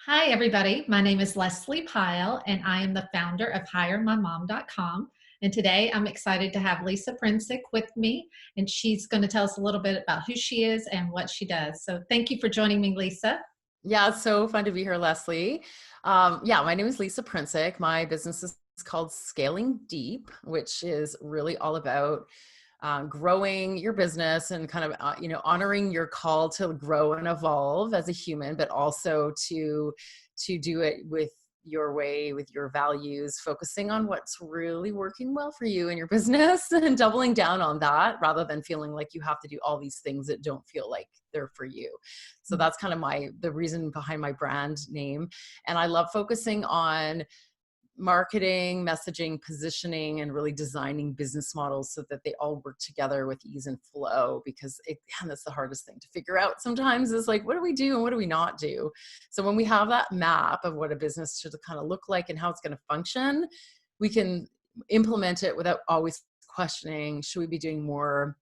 Hi, everybody. My name is Leslie Pyle, and I am the founder of HireMyMom.com. And today I'm excited to have Lisa Prinsick with me, and she's going to tell us a little bit about who she is and what she does. So thank you for joining me, Lisa. Yeah, it's so fun to be here, Leslie. My name is Lisa Prinsick. My business is called Scaling Deep, which is really all about growing your business and kind of honoring your call to grow and evolve as a human, but also to do it with your way, with your values, focusing on what's really working well for you in your business and doubling down on that rather than feeling like you have to do all these things that don't feel like they're for you. So that's kind of the reason behind my brand name. And I love focusing on marketing, messaging, positioning, and really designing business models so that they all work together with ease and flow, because that's the hardest thing to figure out sometimes is like, what do we do and what do we not do? So when we have that map of what a business should kind of look like and how it's going to function, we can implement it without always questioning, should we be doing more?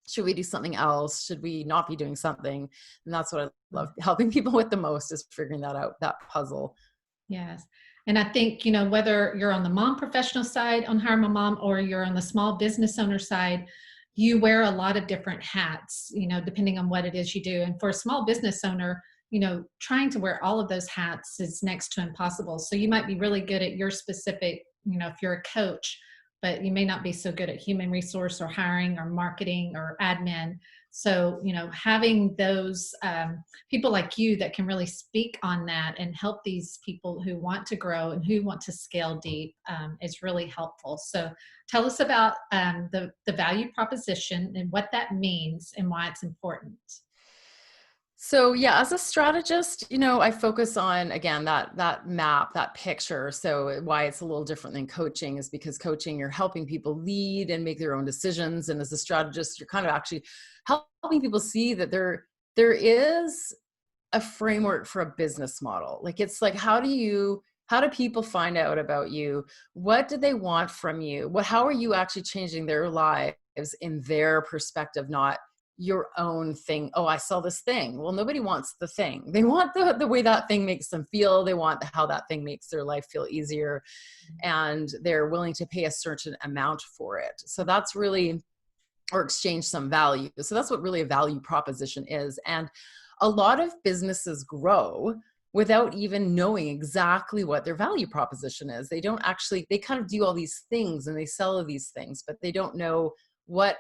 Should we do something else? Should we not be doing something? And that's what I love helping people with the most, is figuring that out, that puzzle. Yes. And I think, whether you're on the mom professional side on Hire My Mom or you're on the small business owner side, you wear a lot of different hats, depending on what it is you do. And for a small business owner, trying to wear all of those hats is next to impossible. So you might be really good at your specific, if you're a coach, but you may not be so good at human resource or hiring or marketing or admin. So, having those people like you that can really speak on that and help these people who want to grow and who want to scale deep is really helpful. So tell us about the value proposition and what that means and why it's important. So yeah, as a strategist, I focus on, again, that map, that picture. So why it's a little different than coaching is because coaching, you're helping people lead and make their own decisions. And as a strategist, you're kind of actually helping people see that there is a framework for a business model. Like, it's like, how do people find out about you? What do they want from you? How are you actually changing their lives in their perspective, not your own thing? Oh, I saw this thing. Well, nobody wants the thing. They want the way that thing makes them feel. They want how that thing makes their life feel easier. And they're willing to pay a certain amount for it. So that's really, or exchange some value. So that's what really a value proposition is. And a lot of businesses grow without even knowing exactly what their value proposition is. They kind of do all these things and they sell these things, but they don't know what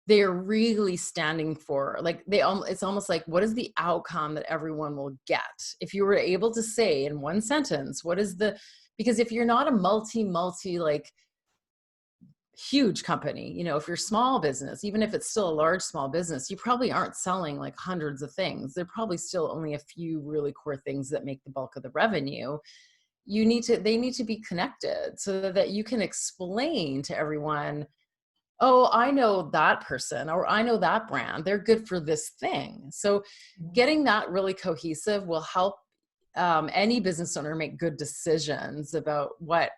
they're really standing for. Like, it's almost like, what is the outcome that everyone will get? If you were able to say in one sentence, because if you're not a multi like huge company, if you're small business, even if it's still a large small business, you probably aren't selling like hundreds of things. They're probably still only a few really core things that make the bulk of the revenue. They need to be connected so that you can explain to everyone, oh, I know that person, or I know that brand, they're good for this thing. So getting that really cohesive will help any business owner make good decisions about what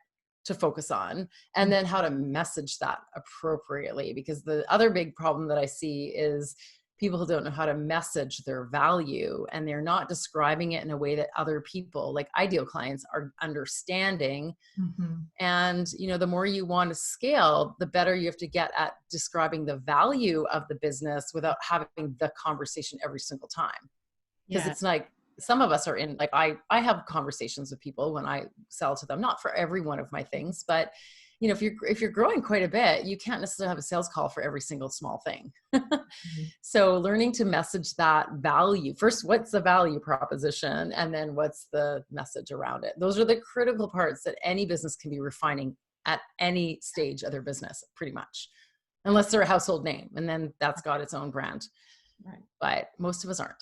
to focus on, and then how to message that appropriately. Because the other big problem that I see is people who don't know how to message their value, and they're not describing it in a way that other people, like ideal clients, are understanding. Mm-hmm. And, the more you want to scale, the better you have to get at describing the value of the business without having the conversation every single time. Because Yeah. it's like, some of us are in, like, I have conversations with people when I sell to them, not for every one of my things, but if you're growing quite a bit, you can't necessarily have a sales call for every single small thing. Mhm. So learning to message that value first, what's the value proposition? And then what's the message around it? Those are the critical parts that any business can be refining at any stage of their business, pretty much, unless they're a household name. And then that's got its own brand. Right. But most of us aren't.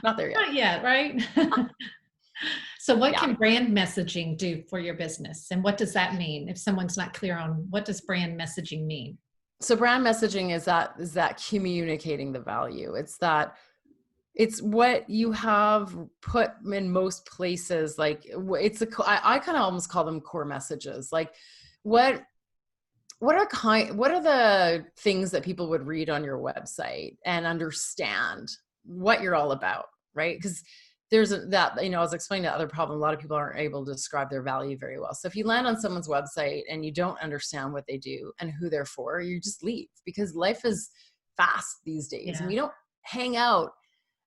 Not there yet. Not yet, right? So what Yeah. can brand messaging do for your business? And what does that mean if someone's not clear on what does brand messaging mean? So brand messaging is that communicating the value. It's what you have put in most places. Like, I kind of almost call them core messages. Like, what what are the things that people would read on your website and understand what you're all about, right? Because there's that, I was explaining the other problem. A lot of people aren't able to describe their value very well. So if you land on someone's website and you don't understand what they do and who they're for, you just leave, because life is fast these days. And Yeah. we don't hang out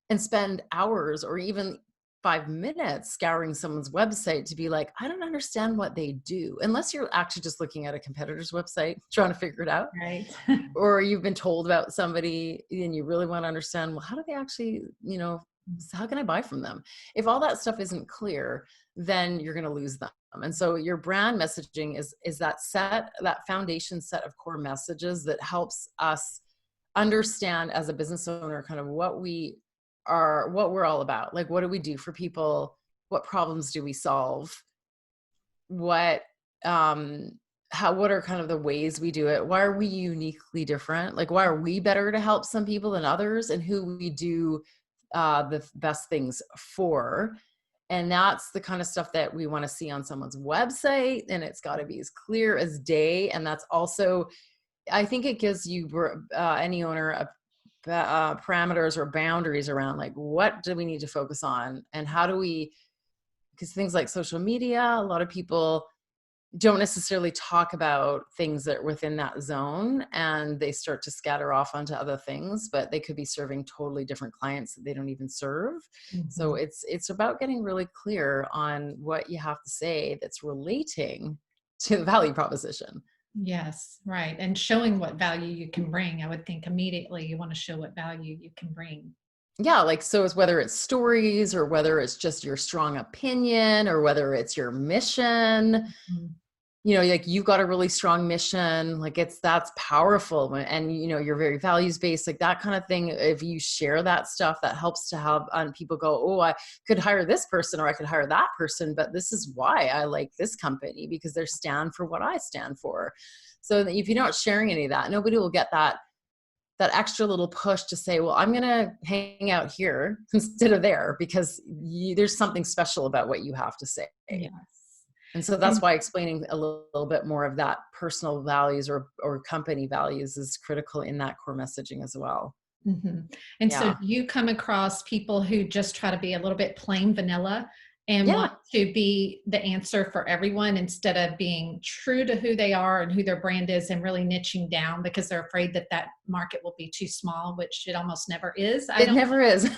and spend hours or even 5 minutes scouring someone's website to be like, I don't understand what they do, unless you're actually just looking at a competitor's website, trying to figure it out, Right. or you've been told about somebody and you really want to understand, well, how do they actually, how can I buy from them? If all that stuff isn't clear, then you're going to lose them. And so your brand messaging is that foundation set of core messages that helps us understand as a business owner kind of what we're all about. Like, what do we do for people? What problems do we solve? What what are kind of the ways we do it? Why are we uniquely different? Like, why are we better to help some people than others, and who we do the best things for? And that's the kind of stuff that we want to see on someone's website, and it's got to be as clear as day. And that's also, I think it gives you any owner parameters or boundaries around, like, what do we need to focus on, and how do we, because things like social media, a lot of people don't necessarily talk about things that are within that zone, and they start to scatter off onto other things, but they could be serving totally different clients that they don't even serve. So Mhm. it's about getting really clear on what you have to say that's relating to the value proposition. Yes, right. And showing what value you can bring. I would think immediately you want to show what value you can bring. Yeah, like, so it's whether it's stories or whether it's just your strong opinion or whether it's your mission, Mhm. like, you've got a really strong mission, like, that's powerful and you're very values based, like that kind of thing. If you share that stuff, that helps to have people go, oh, I could hire this person or I could hire that person, but this is why I like this company, because they stand for what I stand for. So that if you're not sharing any of that, nobody will get that extra little push to say, well, I'm going to hang out here instead of there, because there's something special about what you have to say. Yes. And so that's And why explaining a little bit more of that personal values or company values is critical in that core messaging as well. mhm. And so Yeah. do you come across people who just try to be a little bit plain vanilla and Yeah. want to be the answer for everyone instead of being true to who they are and who their brand is and really niching down because they're afraid that that market will be too small, which it almost never is. I It don't. never is.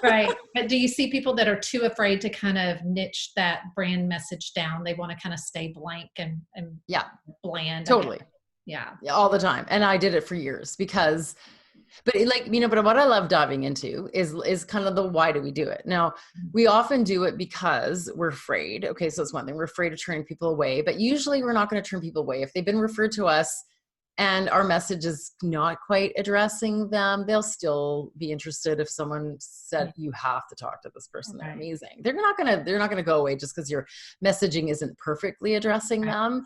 Right. But do you see people that are too afraid to kind of niche that brand message down? They want to kind of stay blank and Yeah, bland, I guess. totally. Yeah. Yeah, all the time. And I did it for years because, but what I love diving into is kind of the why do we do it? Now, we often do it because we're afraid. Okay, so it's one thing. We're afraid of turning people away, but usually we're not going to turn people away. If they've been referred to us and our message is not quite addressing them, they'll still be interested. If someone said, Yeah. you have to talk to this person, they're Right. amazing, they're not gonna go away just because your messaging isn't perfectly addressing Right. them.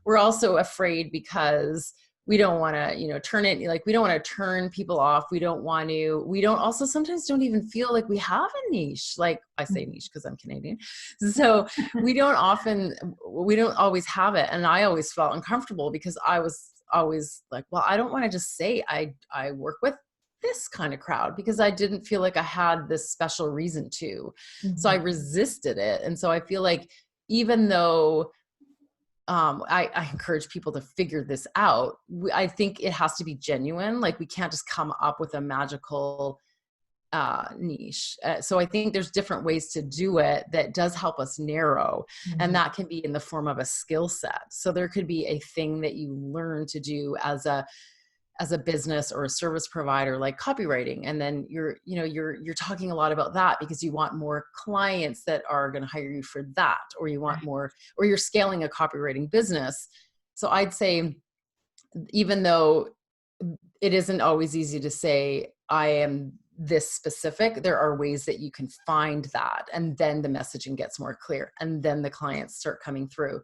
We're also afraid because we don't want to turn it, like, we don't want to turn people off. We don't also sometimes don't even feel like we have a niche. Like, I say niche because I'm Canadian, so we don't always have it. And I always felt uncomfortable because I was always like, well, I don't want to just say I work with this kind of crowd, because I didn't feel like I had this special reason to. So I Mhm. resisted it. And so I feel like, even though I encourage people to figure this out, I think it has to be genuine. Like, we can't just come up with a magical niche. So I think there's different ways to do it that does help us narrow. And Mhm. that can be in the form of a skill set. So there could be a thing that you learn to do as a business or a service provider, like copywriting. And then you're talking a lot about that because you want more clients that are going to hire you for that, or you want Right. more, or you're scaling a copywriting business. So I'd say, even though it isn't always easy to say I am this specific, there are ways that you can find that, and then the messaging gets more clear, and then the clients start coming through,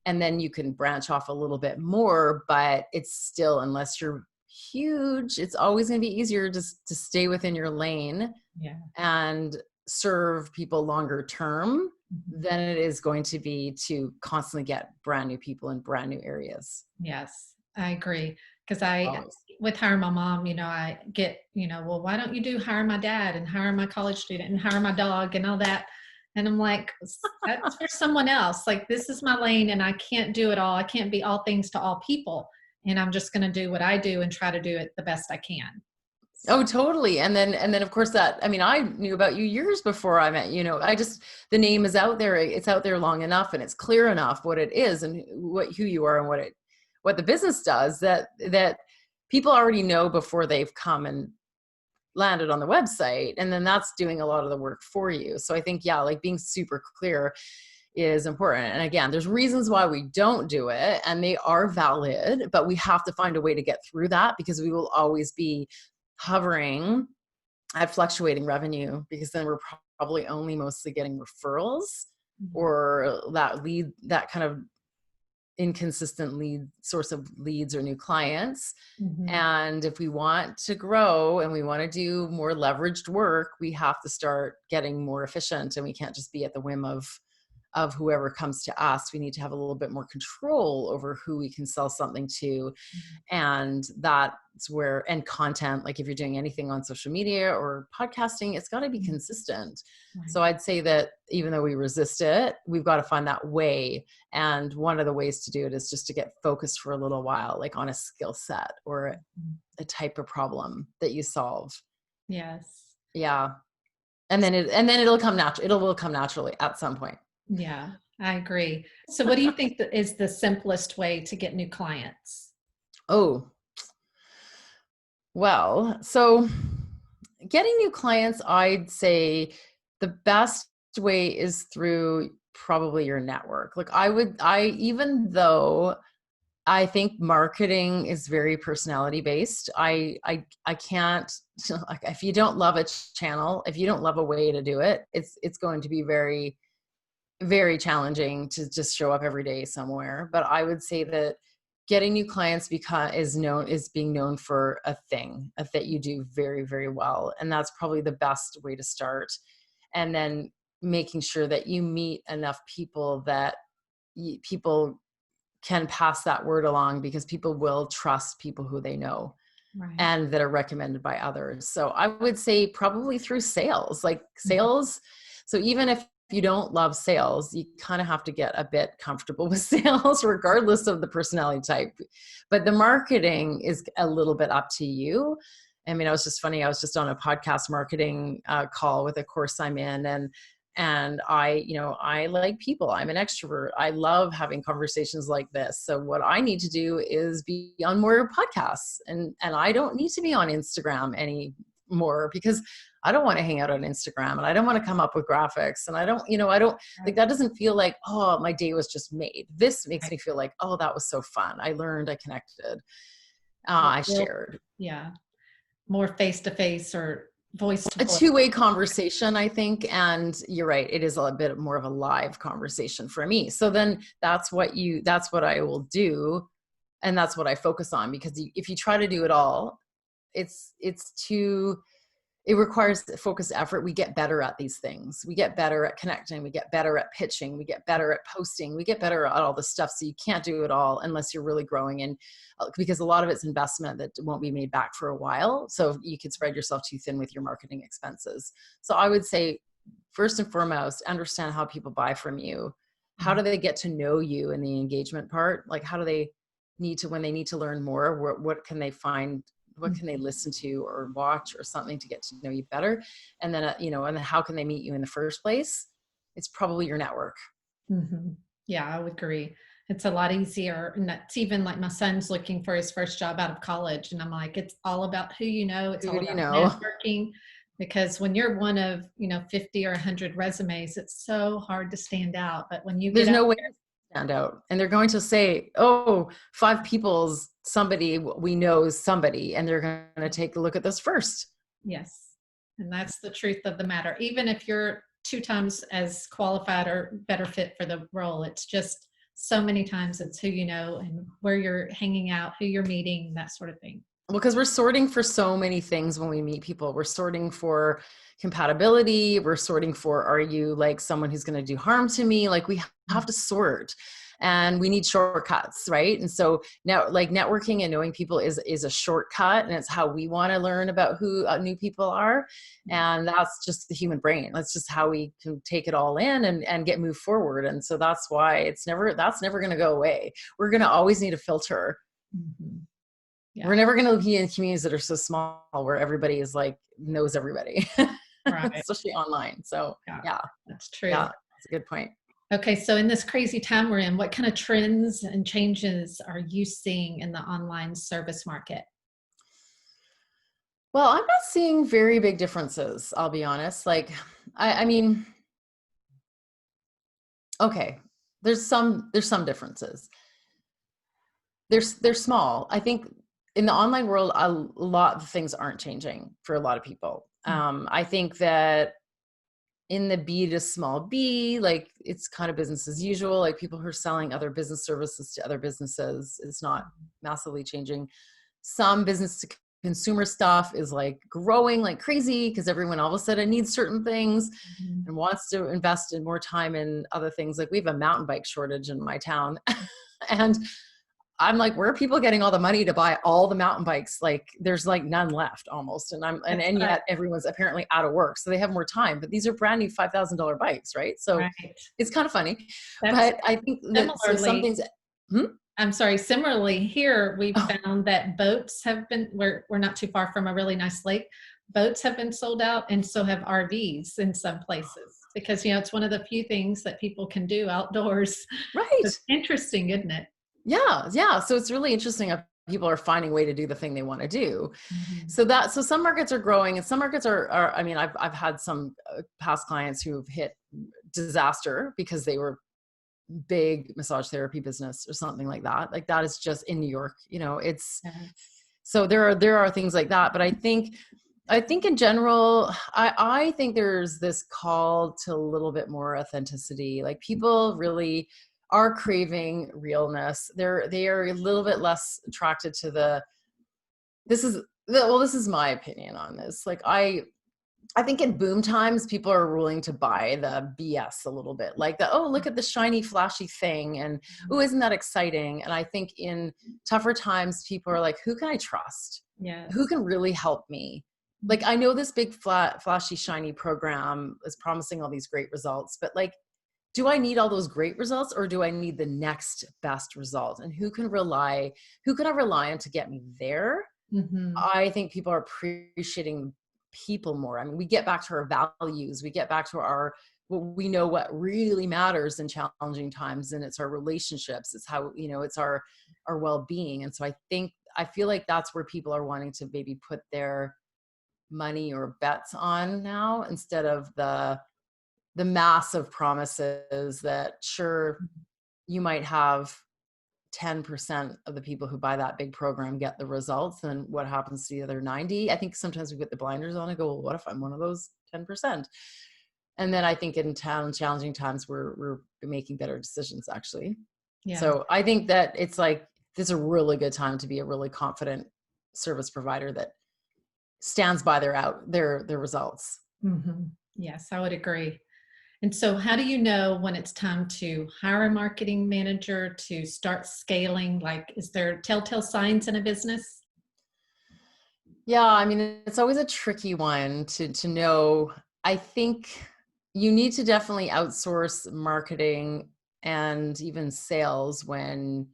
and then you can branch off a little bit more. But it's still, unless you're huge, it's always going to be easier just to stay within your lane Yeah. and serve people longer term Mhm. than it is going to be to constantly get brand new people in brand new areas. Yes, I agree. Because Always. with Hire My Mom, I get, well, why don't you do Hire My Dad and Hire My College Student and Hire My Dog and all that? And I'm like, that's for someone else. Like, this is my lane and I can't do it all. I can't be all things to all people. And I'm just going to do what I do and try to do it the best I can. Oh, totally. And then of course that, I mean, I knew about you years before I met, the name is out there. It's out there long enough and it's clear enough what it is and who you are and what the business does that people already know before they've come and landed on the website. And then that's doing a lot of the work for you. So I think, yeah, like being super clear is important. And again, there's reasons why we don't do it and they are valid, but we have to find a way to get through that because we will always be hovering at fluctuating revenue because then we're probably only mostly getting referrals or that kind of inconsistent source of leads or new clients. Mm-hmm. And if we want to grow and we want to do more leveraged work, we have to start getting more efficient and we can't just be at the whim of whoever comes to us. We need to have a little bit more control over who we can sell something to. And that's where, and content, like if you're doing anything on social media or podcasting, it's got to be consistent. Right. So I'd say that even though we resist it, we've got to find that way. And one of the ways to do it is just to get focused for a little while, like on a skill set or a type of problem that you solve. Yes. Yeah. And then it'll come natural. It will come naturally at some point. Yeah, I agree. So what do you think is the simplest way to get new clients? Oh, well, so getting new clients, I'd say the best way is through probably your network. Like even though I think marketing is very personality based, I can't, like, if you don't love a channel, if you don't love a way to do it, it's going to be very, very challenging to just show up every day somewhere. But I would say that getting new clients is being known for a thing that you do very, very well. And that's probably the best way to start. And then making sure that you meet enough people that people can pass that word along because people will trust people who they know. Right. And that are recommended by others. So I would say probably through sales, like sales. So even if you don't love sales, you kind of have to get a bit comfortable with sales, regardless of the personality type. But the marketing is a little bit up to you. I mean, I was just on a podcast marketing call with a course I'm in, and I like people. I'm an extrovert. I love having conversations like this. So what I need to do is be on more podcasts, and I don't need to be on Instagram anymore because I don't want to hang out on Instagram and I don't want to come up with graphics. And I don't like, that doesn't feel like, oh, my day was just made. This makes me feel like, oh, that was so fun. I learned, I connected, I shared. Yeah. More face-to-face or voice to voice. A two-way conversation, I think. And you're right. It is a bit more of a live conversation for me. So then that's what I will do. And that's what I focus on, because if you try to do it all, it requires focused effort. We get better at these things. We get better at connecting. We get better at pitching. We get better at posting. We get better at all this stuff. So you can't do it all unless you're really growing, and because a lot of it's investment that won't be made back for a while. So you could spread yourself too thin with your marketing expenses. So I would say, first and foremost, understand how people buy from you. How do they get to know you in the engagement part? Like, how do they when they need to learn more, what can they find? What can they listen to or watch or something to get to know you better? And then, and then how can they meet you in the first place? It's probably your network. Mm-hmm. Yeah, I would agree. It's a lot easier. And that's even like my son's looking for his first job out of college. And I'm like, it's all about who you know. It's all about networking. Because when you're one of, 50 or 100 resumes, it's so hard to stand out. But when you there's no way to stand out, and they're going to say, oh, 5 people's somebody we know is somebody, and they're going to take a look at this first. Yes. And that's the truth of the matter. Even if you're 2 times as qualified or better fit for the role, it's just so many times it's who you know and where you're hanging out, who you're meeting, that sort of thing. Well, because we're sorting for so many things when we meet people. We're sorting for compatibility. We're sorting for, are you like someone who's going to do harm to me? Like, we have to sort. and we need shortcuts, right? And so now, like, networking and knowing people is a shortcut, and it's how we want to learn about who new people are, and that's just the human brain. That's just how we can take it all in and get moved forward. And so that's why that's never going to go away. We're going to always need a filter. Mm-hmm. Yeah. We're never going to be in communities that are so small where everybody is like knows everybody, Right. especially online. So yeah, that's true. Yeah, that's a good point. Okay, so in this crazy time we're in, what kind of trends and changes are you seeing in the online service market? Well, I'm not seeing very big differences, I'll be honest. Like, I mean, okay, there's some differences. They're small. I think in the online world, a lot of things aren't changing for a lot of people. I think that in the B to small b, like, it's kind of business as usual. Like, people who are selling other business services to other businesses, it's not massively changing. Some business to consumer stuff is like growing like crazy because everyone all of a sudden needs certain things and wants to invest in more time in other things. Like, we have a mountain bike shortage in my town. And I'm like, where are people getting all the money to buy all the mountain bikes? Like, there's like none left almost. And yet everyone's apparently out of work, so they have more time, but these are brand new $5,000 bikes. Right. So it's kind of funny, but I think that so some things, I'm sorry. Similarly, here we've found that boats have been, we're not too far from a really nice lake. Boats have been sold out, and so have RVs in some places, because, you know, it's one of the few things that people can do outdoors. Right. It's interesting, isn't it? Yeah. Yeah. So it's really interesting if people are finding a way to do the thing they want to do. So some markets are growing, and some markets are, I mean, I've had some past clients who have hit disaster because they were big massage therapy business or something like that. Like, that is just in New York, you know, it's, so there are things like that. But I think in general, I think there's this call to a little bit more authenticity. Like, people really are craving realness. They are a little bit less attracted to this is my opinion on this. Like, I think in boom times, people are willing to buy the BS a little bit, like oh, look at the shiny, flashy thing, and oh, isn't that exciting? And I think in tougher times, people are like, who can I trust? Who can really help me? Like, I know this big, flashy, shiny program is promising all these great results, but like, do I need all those great results, or do I need the next best result? And who can I rely on to get me there? I think people are appreciating people more. I mean, we get back to our values, we get back to we know what really matters in challenging times, and it's our relationships. It's how, you know, it's our well-being. And so I feel like that's where people are wanting to maybe put their money or bets on now, instead of the massive promises that, sure, you might have 10% of the people who buy that big program get the results, and what happens to the other 90? I think sometimes we put the blinders on and go, well, what if I'm one of those 10%? And then I think in challenging times, we're making better decisions, actually. So I think that it's like, this is a really good time to be a really confident service provider that stands by their results. Yes, I would agree. And so how do you know when it's time to hire a marketing manager, to start scaling? Like, is there telltale signs in a business? Yeah, I mean, it's always a tricky one to know. I think you need to definitely outsource marketing and even sales when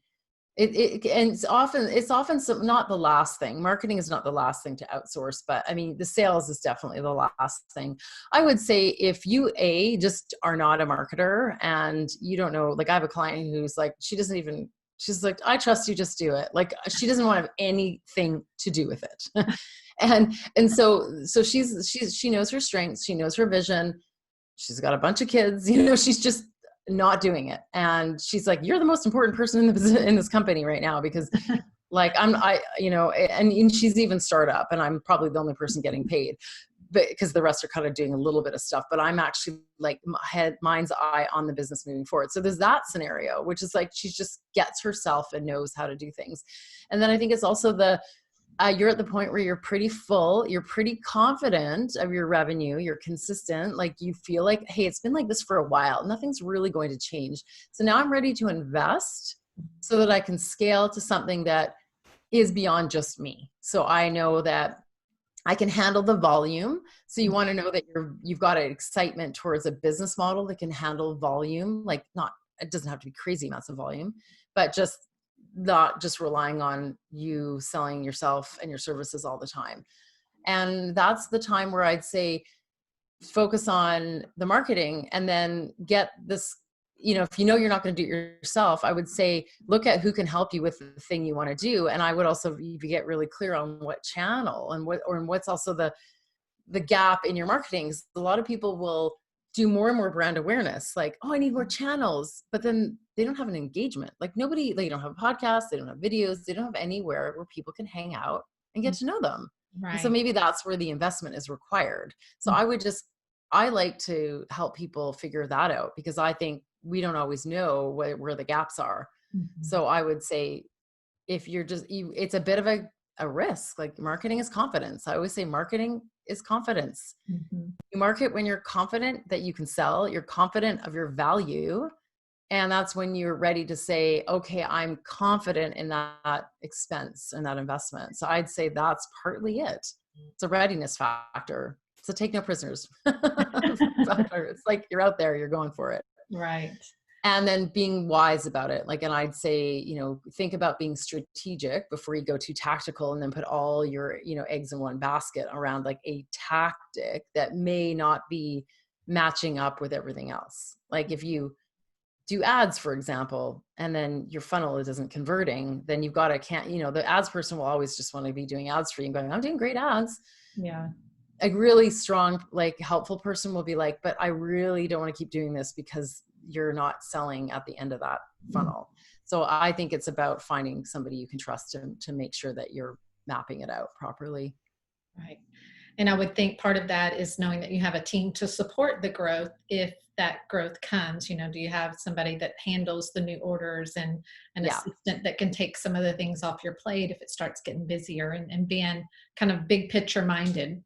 and it's often not the last thing. Marketing is not the last thing to outsource, but I mean, the sales is definitely the last thing. I would say if you just are not a marketer and you don't know, like, I have a client who's like, she's like, I trust you, just do it. Like, she doesn't want to have anything to do with it. and so she knows her strengths, she knows her vision. She's got a bunch of kids, you know, she's just not doing it. And she's like, you're the most important person in this company right now, because like, you know, and she's even startup, and I'm probably the only person getting paid, but because the rest are kind of doing a little bit of stuff, but I'm actually like mind's eye on the business moving forward. So there's that scenario, which is like, she just gets herself and knows how to do things. And then I think it's also You're at the point where you're pretty full, you're pretty confident of your revenue, you're consistent, like you feel like, hey, it's been like this for a while, nothing's really going to change. So now I'm ready to invest so that I can scale to something that is beyond just me. So I know that I can handle the volume. So you want to know that you've got an excitement towards a business model that can handle volume, like not, it doesn't have to be crazy amounts of volume, but just not just relying on you selling yourself and your services all the time. And that's the time where I'd say focus on the marketing and then get this, if you know you're not going to do it yourself, I would say look at who can help you with the thing you want to do. And I would also get really clear on what channel and what's also the gap in your marketing. A lot of people will do more and more brand awareness, like, oh, I need more channels, but then they don't have an engagement. Like they don't have a podcast, they don't have videos, they don't have anywhere where people can hang out and get to know them. And so Right. maybe that's where the investment is required. So I like to help people figure that out, because I think we don't always know where the gaps are. Mhm. So I would say if you're it's a bit of a risk. Like marketing is confidence. I always say marketing is confidence. Mhm. You market when you're confident that you can sell, you're confident of your value. And that's when you're ready to say, okay, I'm confident in that expense and that investment. So I'd say that's partly it. It's a readiness factor. It's a take no prisoners factor. It's like you're out there, you're going for it. Right. And then being wise about it. Like, and I'd say, think about being strategic before you go too tactical and then put all your, eggs in one basket around like a tactic that may not be matching up with everything else. Like if you do ads, for example, and then your funnel isn't converting, then you've got the ads person will always just want to be doing ads for you and going, I'm doing great ads. Yeah. A really strong, like helpful person will be like, but I really don't want to keep doing this because you're not selling at the end of that funnel. So I think it's about finding somebody you can trust to make sure that you're mapping it out properly. Right. And I would think part of that is knowing that you have a team to support the growth if that growth comes. Do you have somebody that handles the new orders and an Yeah. assistant that can take some of the things off your plate if it starts getting busier, and being kind of big picture minded?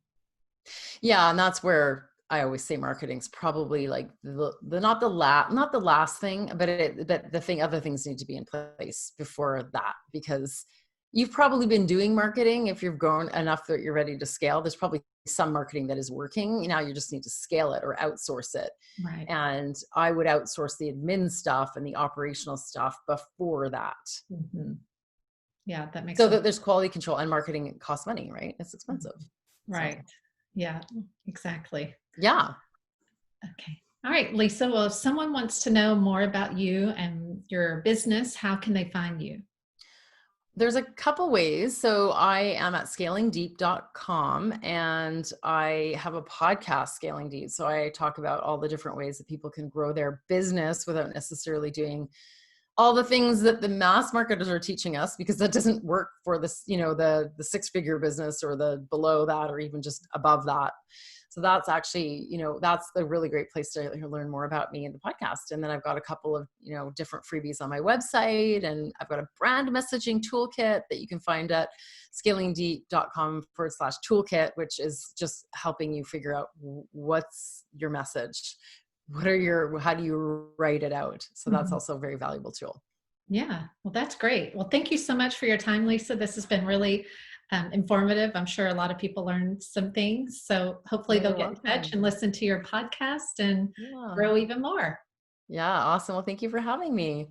Yeah. And that's where I always say marketing's probably like not the last thing, but other things need to be in place before that, because you've probably been doing marketing. If you've grown enough that you're ready to scale, there's probably some marketing that is working. Now you just need to scale it or outsource it. Right. And I would outsource the admin stuff and the operational stuff before that. Hmm. Yeah, that makes So sense. that there's quality control, and marketing costs money, right? It's expensive. So Right. Yeah, exactly. yeah. Okay. All right, Lisa. Well, if someone wants to know more about you and your business, how can they find you? There's a couple ways. So I am at scalingdeep.com, and I have a podcast, Scaling Deep. So I talk about all the different ways that people can grow their business without necessarily doing all the things that the mass marketers are teaching us, because that doesn't work for this, the six-figure business or the below that, or even just above that. So that's actually, that's a really great place to learn more about me in the podcast. And then I've got a couple of, different freebies on my website, and I've got a brand messaging toolkit that you can find at scalingdeep.com/toolkit, which is just helping you figure out what's your message. How do you write it out? So that's Mhm. also a very valuable tool. Yeah, well, that's great. Well, thank you so much for your time, Lisa. This has been really informative. I'm sure a lot of people learned some things. So hopefully Oh, they'll you're get in touch welcome. and listen to your podcast and Yeah. grow even more. Yeah. Awesome. Well, thank you for having me.